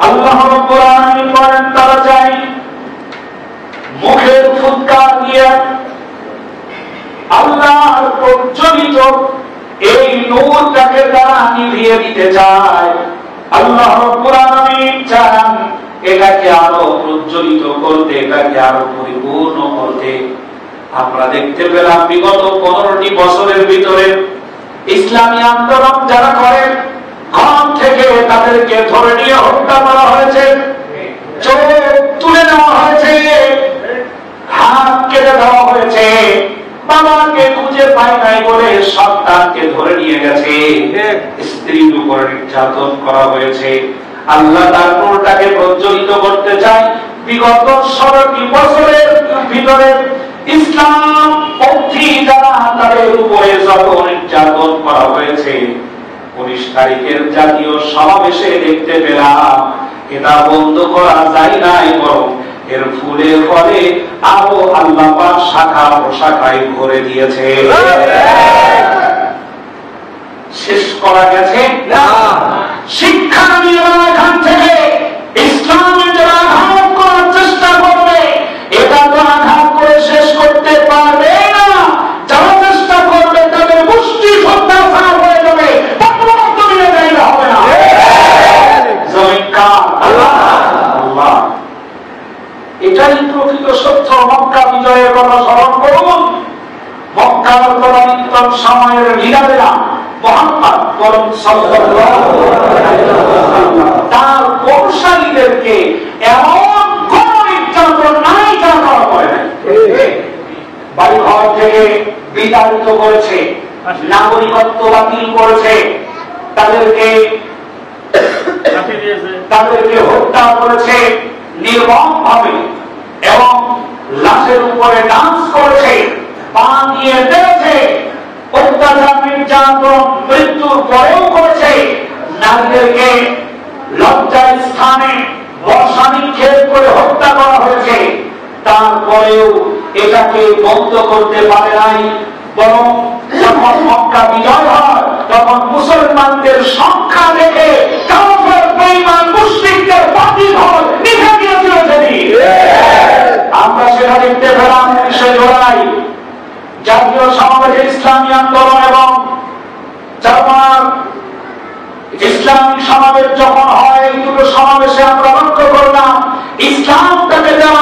আল্লাহ রাব্বুল আলামিন বলেন তারা চাই মুখের ফুৎকার দিয়ে আল্লাহর প্রজ্বলিত এই নূরটাকে তারা নিভিয়ে দিতে চায়। আল্লাহ রাব্বুল আলামিন চান এটাকে আরো প্রজ্বলিত করতে, এটাকে আরো পরিপূর্ণ করতে। আমরা দেখতে পেলাম বিগত 15টি বছরের ভিতরে ইসলামী আন্দোলন যারা করেন ঘর থেকে তাদেরকে ধরে নিয়ে হত্যা করা হয়েছে, চোখ তুলে নেওয়া হয়েছে, হাত কেটে দেওয়া হয়েছে, বাবাকে খুঁজে পায় নাই বলে সন্তানকে ধরে নিয়ে গেছে, স্ত্রীর উপরে নির্যাতন করা হয়েছে। আল্লাহ তার নূরটাকে প্রজ্বলিত করতে চায়। বিগত 16টি বছরের ভিতরে ইসলাম পন্থী যারা তাদের উপরে যত নির্যাতন করা হয়েছে, 19 তারিখের জাতীয় সমাবেশে দেখতে পেলাম এটা বন্ধ করা যায় নাই, বরং এর ফুলে ফলে আরো আল্লাহ পাক শাখা প্রশাখায় ভরে দিয়েছে। শেষ করা গেছে না। শিক্ষা নিয়ে এখান থেকে ইসলামে যারা আঘাত করার চেষ্টা করবে এটা তো আঘাত করে শেষ করতে পারবে না। যারা চেষ্টা করবে তাদের মুষ্টি সন্ত্রাস হয়ে যাবে, জমিনে জায়গা হবে না। জমিন কার? আল্লাহ। এটাই প্রকৃত সত্য। মক্কা বিজয়ের কথা স্মরণ করুন। মক্কার তদানীন্তন সময়ের লীলাবেলা মুহাম্মদ করুন সাল্লাল্লাহু আলাইহি ওয়াসাল্লাম তার বংশালীদেরকে এমন কোন নির্যাতন নাই যা করা হয় নাই। বাড়িঘর থেকে বিতাড়িত করেছে, নাগরিকত্ব বাতিল করেছে, তাদেরকে হত্যা করেছে নির্মম ভাবে এবং লাশের উপরে ডান্স করেছে, পা দিয়ে দিয়েছে, অত্যাচার নির্যাতন মৃত্যুর পরেও করেছে। নারীদেরকে লজ্জার স্থানে বর্ষা নিক্ষেপ করে হত্যা করা হয়েছে। তারপরেও এটাকে বন্ধ করতে পারে নাই, বরং যখন মক্কা বিজয় হয় তখন মুসলমানদের সংখ্যা দেখে কাফের বেঈমান মুশরিকদের বাতিঘর নিভে গিয়েছিল। আমরা সেটা দেখতে পেলাম 19 জুলাই জাতীয় সমাবেশে ইসলামী আন্দোলন এবং জামাত ইসলামী সমাবেশ যখন হয়, এই দুটো সমাবেশে আমরা লক্ষ্য করলাম ইসলামটাকে যারা